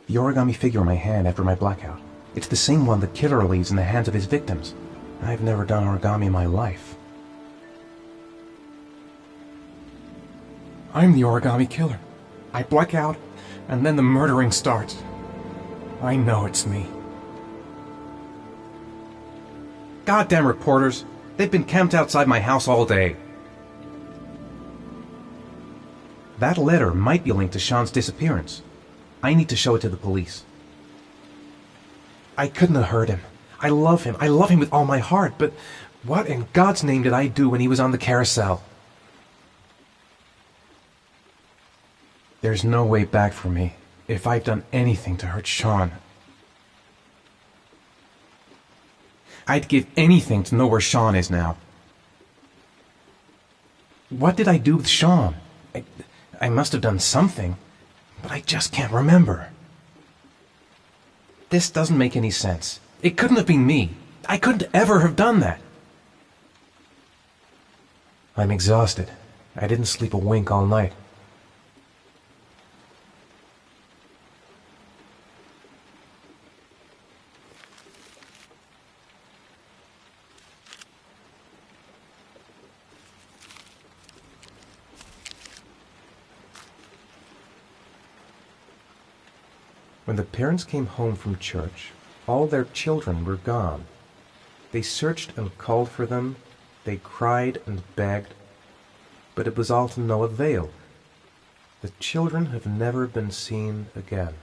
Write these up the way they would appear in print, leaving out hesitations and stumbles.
The origami figure in my hand after my blackout. It's the same one the killer leaves in the hands of his victims. I've never done origami in my life. I'm the origami killer. I black out, and then the murdering starts. I know it's me. Goddamn reporters! They've been camped outside my house all day. That letter might be linked to Sean's disappearance. I need to show it to the police. I couldn't have hurt him. I love him. I love him with all my heart, but what in God's name did I do when he was on the carousel? There's no way back for me if I've done anything to hurt Sean. I'd give anything to know where Sean is now. What did I do with Sean? I must have done something, but I just can't remember. This doesn't make any sense. It couldn't have been me. I couldn't ever have done that. I'm exhausted. I didn't sleep a wink all night. When the parents came home from church, all their children were gone. They searched and called for them, they cried and begged, but it was all to no avail. The children have never been seen again.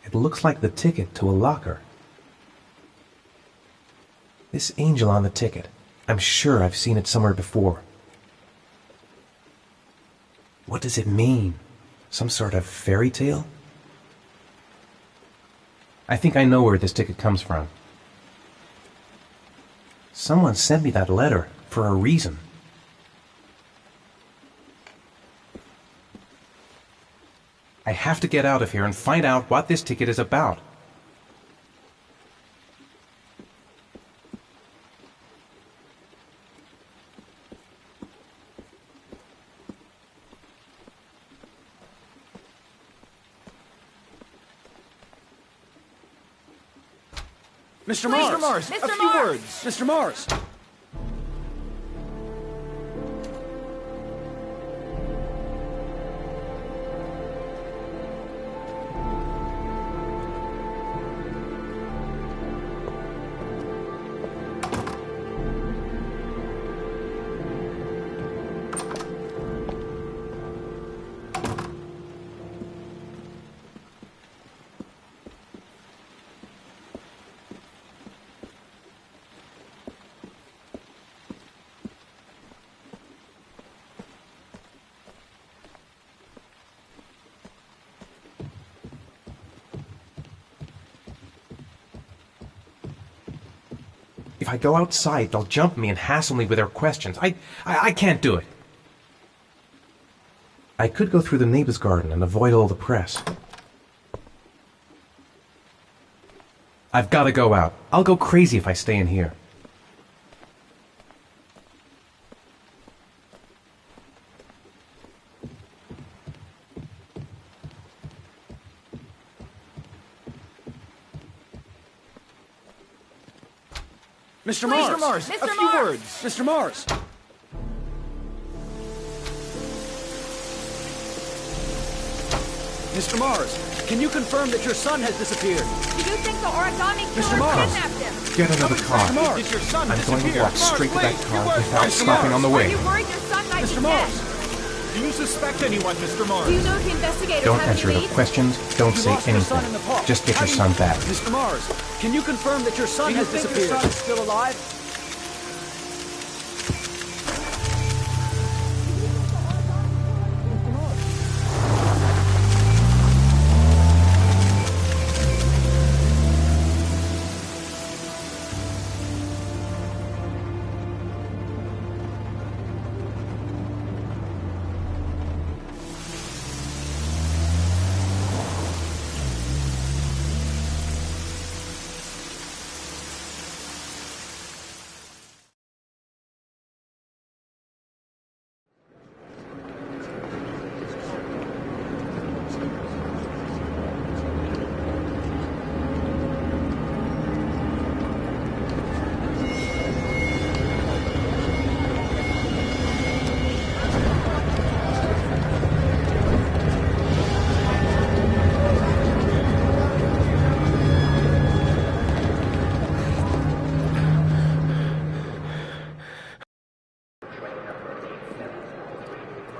It looks like the ticket to a locker. This angel on the ticket, I'm sure I've seen it somewhere before. What does it mean? Some sort of fairy tale? I think I know where this ticket comes from. Someone sent me that letter for a reason. I have to get out of here and find out what this ticket is about. Mr. Mars! Mr. A few Mars! words! Mr. Mars! If I go outside, they'll jump me and hassle me with their questions. I can't do it. I could go through the neighbor's garden and avoid all the press. I've got to go out. I'll go crazy if I stay in here. Mr. Mars! Mr. A few Mars! words! Mr. Mars! Mr. Mars, can you confirm that your son has disappeared? Do you think the origami Mr. killer Mars. kidnapped him? Get another Mr. car. Mars, did your son I'm going to disappear? walk straight to that car without Mr. stopping Mars. on the Are way. you worried your son might Mr. be Mars, dead? do you suspect anyone, Mr. Mars? Do you know if the investigators Don't have answer any the leads? questions. Don't You say lost your son in the anything. park. Just get How your do you- son back. Mr. Mars, can you confirm that your son has disappeared? Your son is still alive?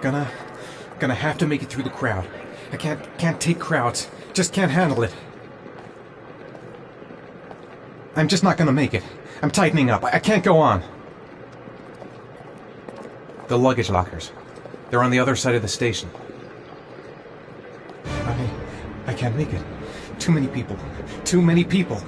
Gonna have to make it through the crowd. I can't take crowds. Just can't handle it. I'm just not gonna make it. I'm tightening up. I can't go on. The luggage lockers. They're on the other side of the station. I can't make it. Too many people. Too many people.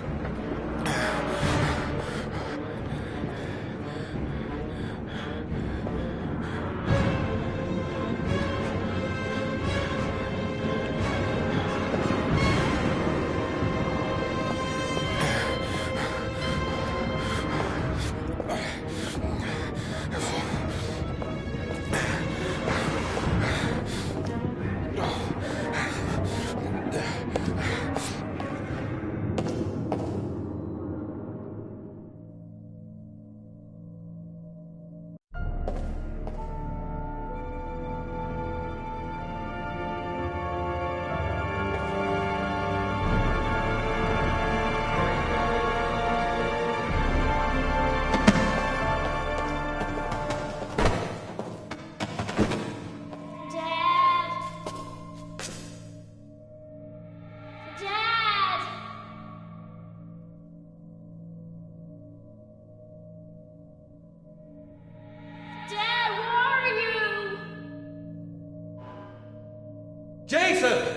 Jason!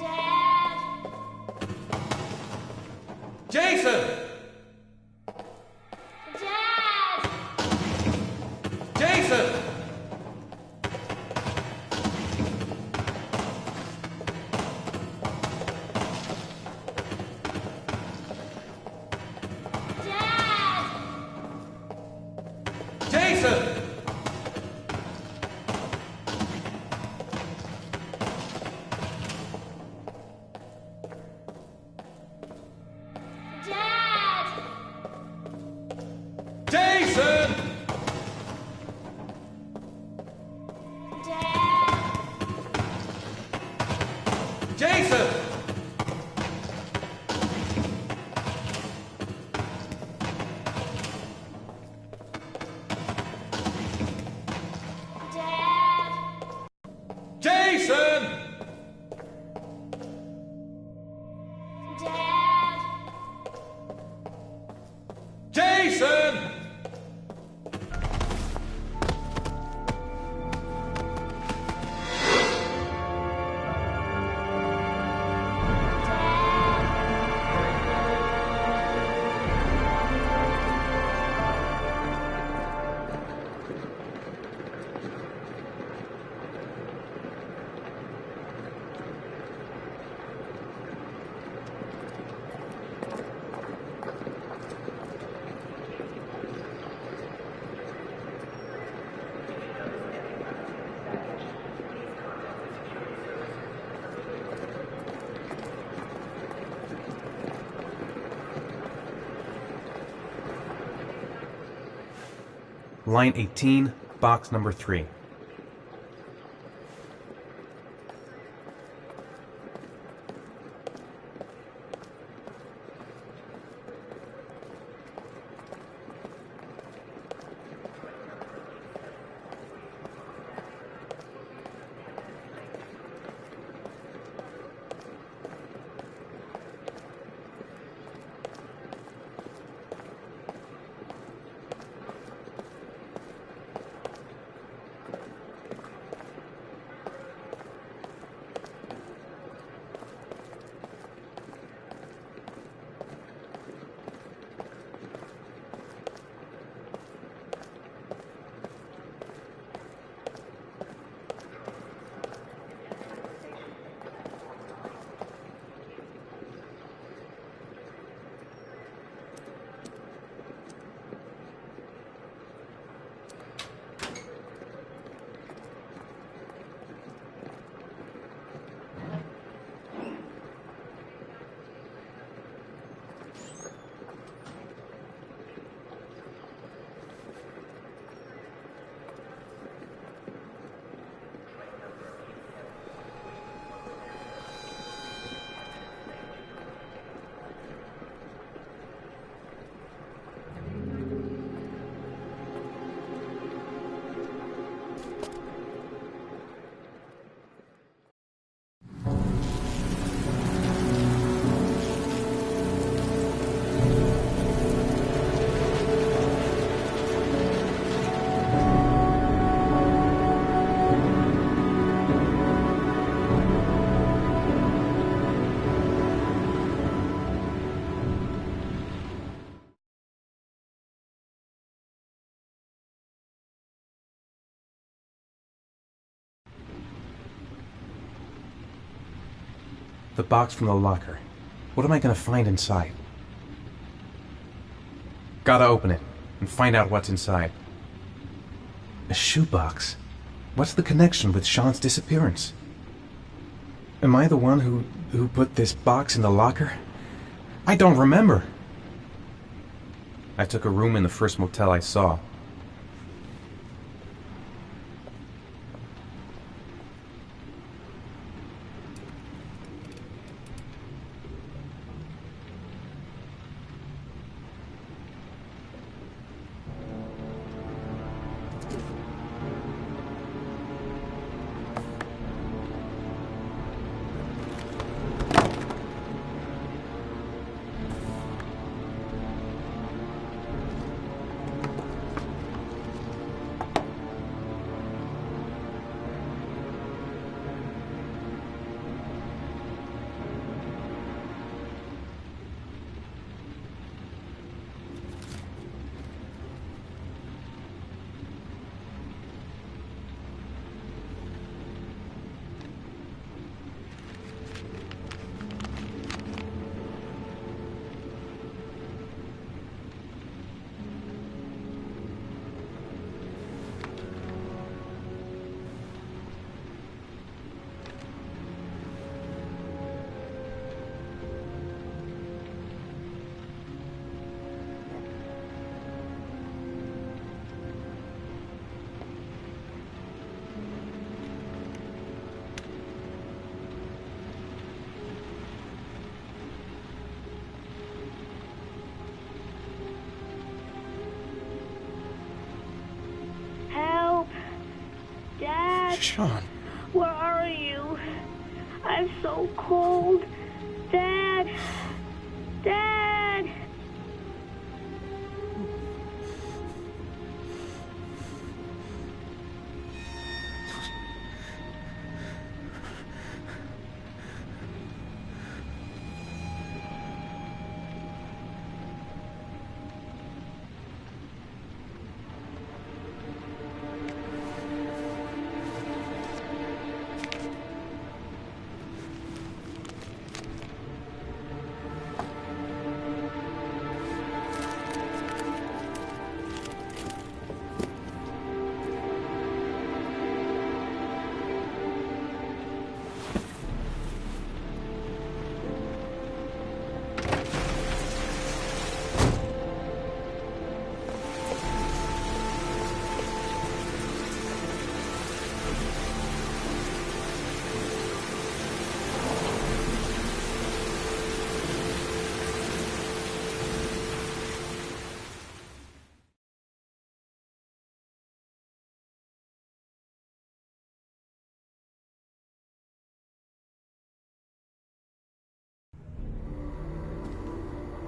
Dad! Jason! Dad! Jason! Dad! Jason! Jason! Jason! Jason! Jason! Line 18, box number 3. The box from the locker. What am I gonna find inside? Gotta open it and find out what's inside. A shoebox. What's the connection with Sean's disappearance? Am I the one who put this box in the locker? I don't remember. I took a room in the first motel I saw. Help! Dad, Sean. where are you? I'm so cold. Dad! Dad!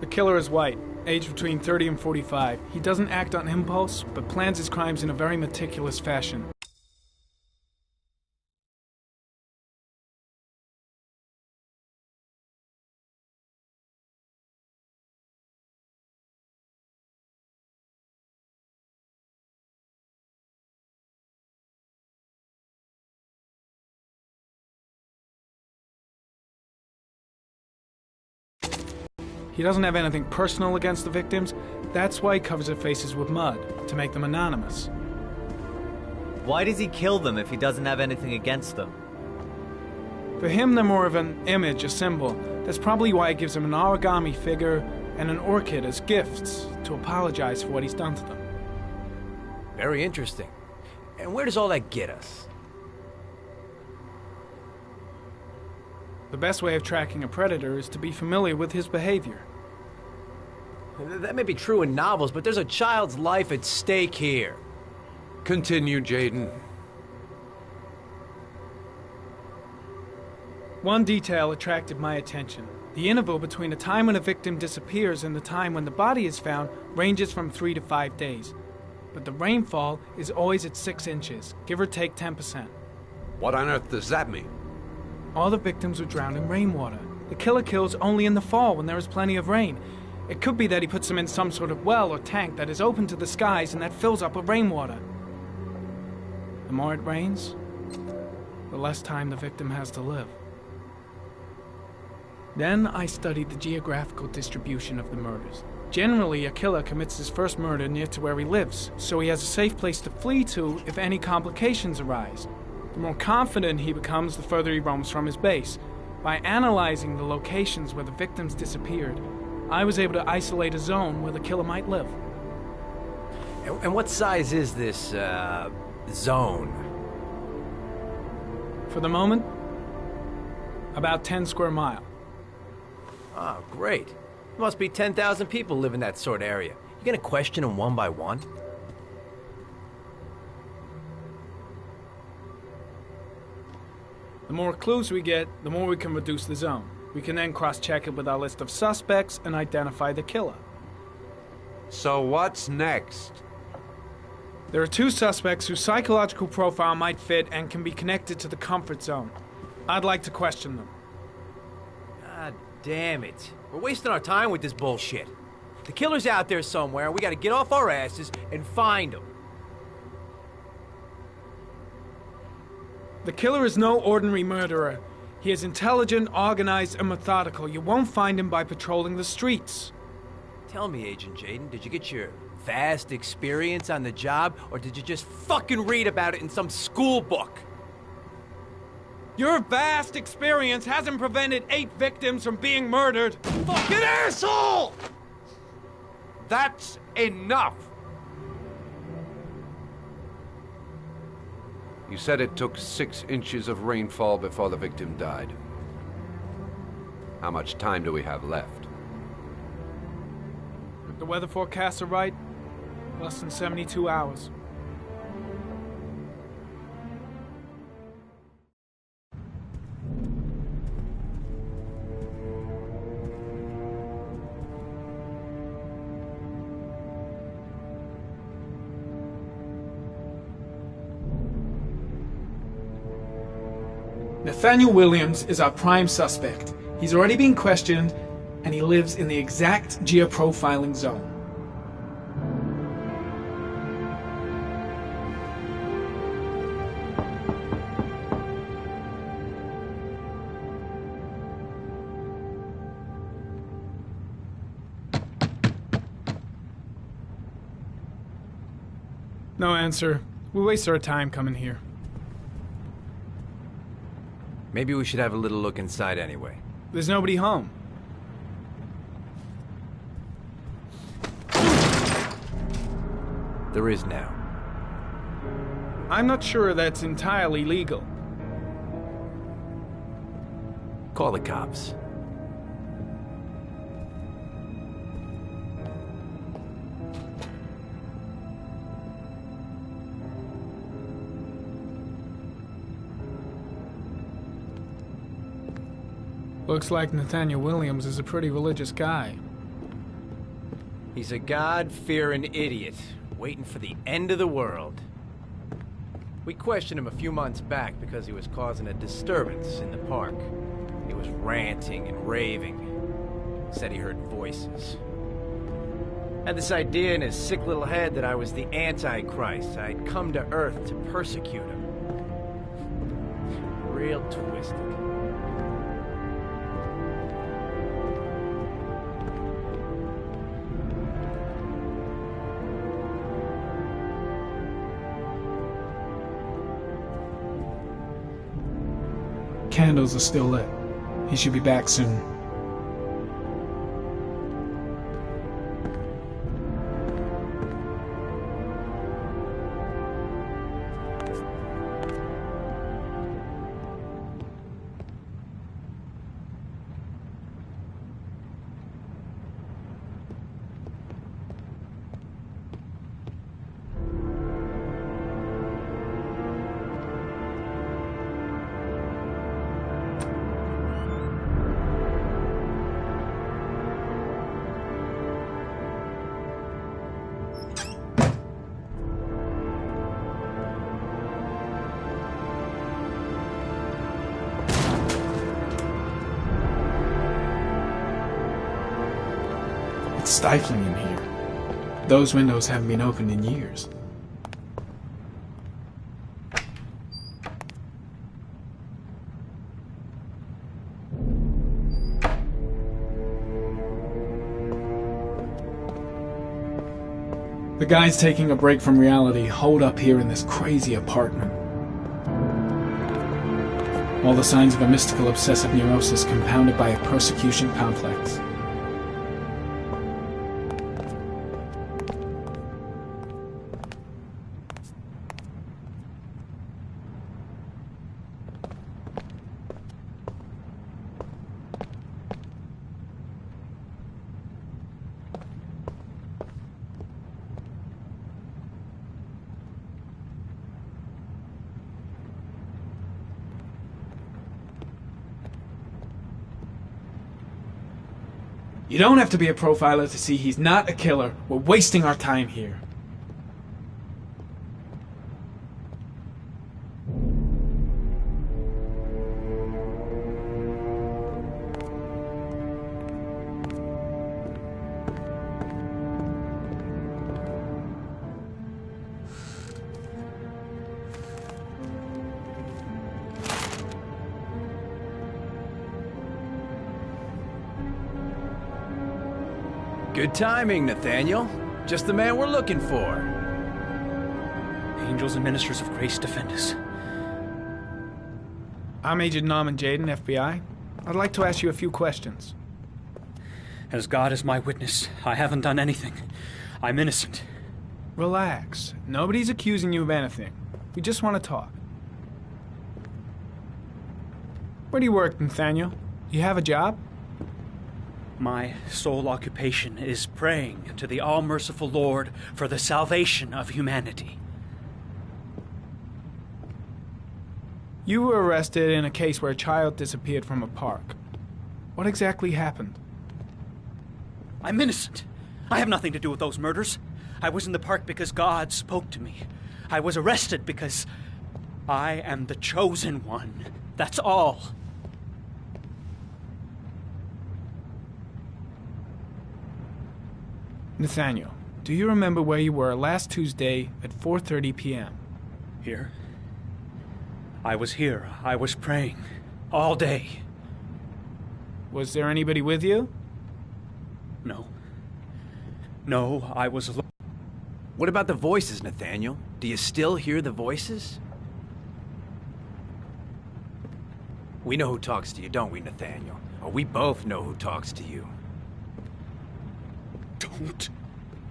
The killer is white, aged between 30 and 45. He doesn't act on impulse, but plans his crimes in a very meticulous fashion. He doesn't have anything personal against the victims. That's why he covers their faces with mud, to make them anonymous. Why does he kill them if he doesn't have anything against them? For him, they're more of an image, a symbol. That's probably why he gives them an origami figure and an orchid as gifts to apologize for what he's done to them. Very interesting. And where does all that get us? The best way of tracking a predator is to be familiar with his behavior. That may be true in novels, but there's a child's life at stake here. Continue, Jaden. One detail attracted my attention. The interval between the time when a victim disappears and the time when the body is found ranges from 3 to 5 days. But the rainfall is always at 6 inches, give or take 10%. What on earth does that mean? All the victims were drowned in rainwater. The killer kills only in the fall when there is plenty of rain. It could be that he puts them in some sort of well or tank that is open to the skies and that fills up with rainwater. The more it rains, the less time the victim has to live. Then I studied the geographical distribution of the murders. Generally, a killer commits his first murder near to where he lives, so he has a safe place to flee to if any complications arise. The more confident he becomes, the further he roams from his base. By analyzing the locations where the victims disappeared, I was able to isolate a zone where the killer might live. And what size is this, zone? For the moment, about 10 square mile. Oh, great. There must be 10,000 people live in that sort of area. You gonna question them one by one? The more clues we get, the more we can reduce the zone. We can then cross-check it with our list of suspects and identify the killer. So what's next? There are 2 suspects whose psychological profile might fit and can be connected to the comfort zone. I'd like to question them. God damn it. We're wasting our time with this bullshit. The killer's out there somewhere, and we gotta get off our asses and find him. The killer is no ordinary murderer. He is intelligent, organized, and methodical. You won't find him by patrolling the streets. Tell me, Agent Jayden, did you get your vast experience on the job, or did you just fucking read about it in some school book? Your vast experience hasn't prevented 8 victims from being murdered. Fucking asshole! That's enough! You said it took 6 inches of rainfall before the victim died. How much time do we have left? If the weather forecasts are right, less than 72 hours. Nathaniel Williams is our prime suspect. He's already been questioned, and he lives in the exact geoprofiling zone. No answer. We waste our time coming here. Maybe we should have a little look inside anyway. There's nobody home. There is now. I'm not sure that's entirely legal. Call the cops. Looks like Nathaniel Williams is a pretty religious guy. He's a God-fearing idiot, waiting for the end of the world. We questioned him a few months back because he was causing a disturbance in the park. He was ranting and raving. Said he heard voices. Had this idea in his sick little head that I was the Antichrist. I'd come to Earth to persecute him. Real twisted. Candles are still lit. He should be back soon. It's stifling in here. Those windows haven't been opened in years. The guy's taking a break from reality, holed up here in this crazy apartment. All the signs of a mystical obsessive neurosis compounded by a persecution complex. You don't have to be a profiler to see he's not a killer. We're wasting our time here. Good timing, Nathaniel. Just the man we're looking for. Angels and ministers of grace defend us. I'm Agent Norman Jayden, FBI. I'd like to ask you a few questions. As God is my witness, I haven't done anything. I'm innocent. Relax. Nobody's accusing you of anything. We just want to talk. Where do you work, Nathaniel? You have a job? My sole occupation is praying to the all-merciful Lord for the salvation of humanity. You were arrested in a case where a child disappeared from a park. What exactly happened? I'm innocent. I have nothing to do with those murders. I was in the park because God spoke to me. I was arrested because I am the chosen one. That's all. Nathaniel, do you remember where you were last Tuesday at 4:30 p.m.? Here? I was here. I was praying. All day. Was there anybody with you? No. No, I was alone. What about the voices, Nathaniel? Do you still hear the voices? We know who talks to you, don't we, Nathaniel? Or we both know who talks to you. Don't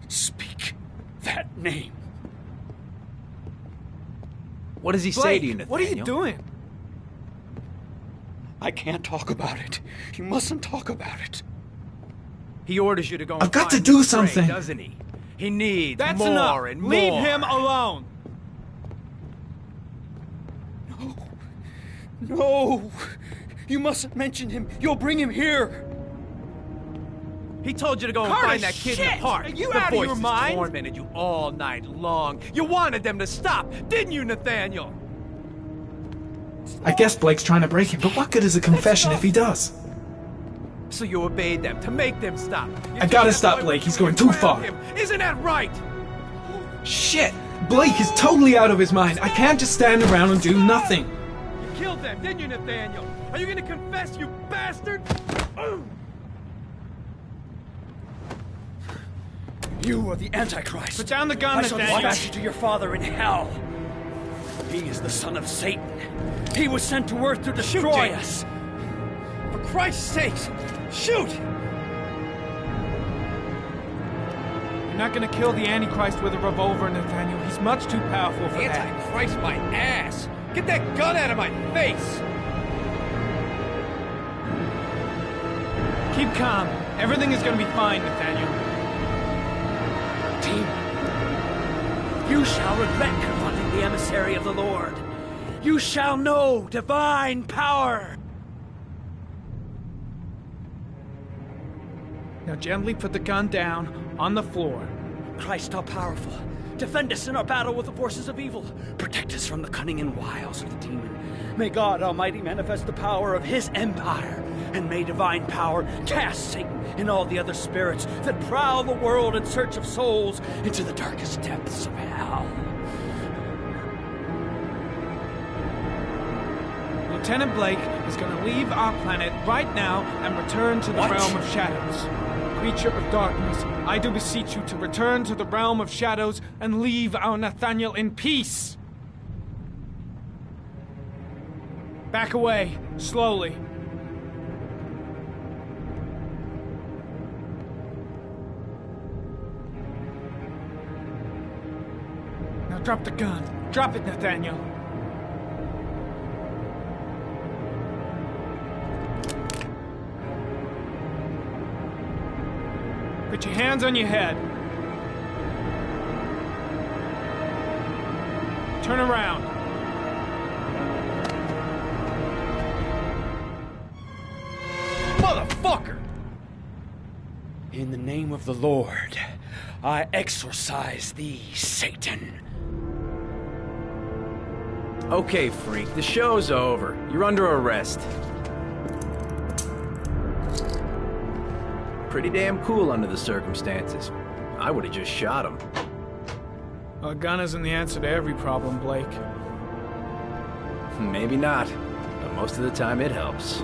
speak that name. What does he say to you, Nathaniel? What are you doing? I can't talk about it. You mustn't talk about it. He orders you to go and I've got to find do his prey, something. doesn't he? He needs That's more enough. and more. Leave him alone. No! You mustn't mention him. You'll bring him here. He told you to go and Carter, find that kid in shit! the park. Are you the out of your voices mind? tormented you all night long. You wanted them to stop, didn't you, Nathaniel? I guess Blake's trying to break him, but what good is a confession if he does? So you obeyed them to make them stop. I gotta stop Blake. He's going too far. Isn't that right? Shit! Blake is totally out of his mind. I can't just stand around and do nothing. You killed them, didn't you, Nathaniel? Are you gonna confess, you bastard? You are the Antichrist. Put down the gun, I shall Nathaniel. dispatch you to your father in hell. He is the son of Satan. He was sent to earth to destroy us. For Christ's sakes, shoot! You're not gonna kill the Antichrist with a revolver, Nathaniel. He's much too powerful for that. Antichrist my ass! Get that gun out of my face! Keep calm. Everything is gonna be fine, Nathaniel. Team, you shall regret confronting the emissary of the Lord. You shall know divine power. Now gently put the gun down on the floor. Christ all powerful, defend us in our battle with the forces of evil. Protect us from the cunning and wiles of the demon. May God Almighty manifest the power of His empire, and may divine power cast Satan and all the other spirits that prowl the world in search of souls into the darkest depths of hell. Lieutenant Blake is going to leave our planet right now and return to the realm of shadows. Creature of darkness, I do beseech you to return to the realm of shadows and leave our Nathaniel in peace. Back away, slowly. Now drop the gun. Drop it, Nathaniel. Put your hands on your head. Turn around. Motherfucker! In the name of the Lord, I exorcise thee, Satan. Okay, freak, the show's over. You're under arrest. Pretty damn cool under the circumstances. I would have just shot him. A gun isn't the answer to every problem, Blake. Maybe not, but most of the time it helps.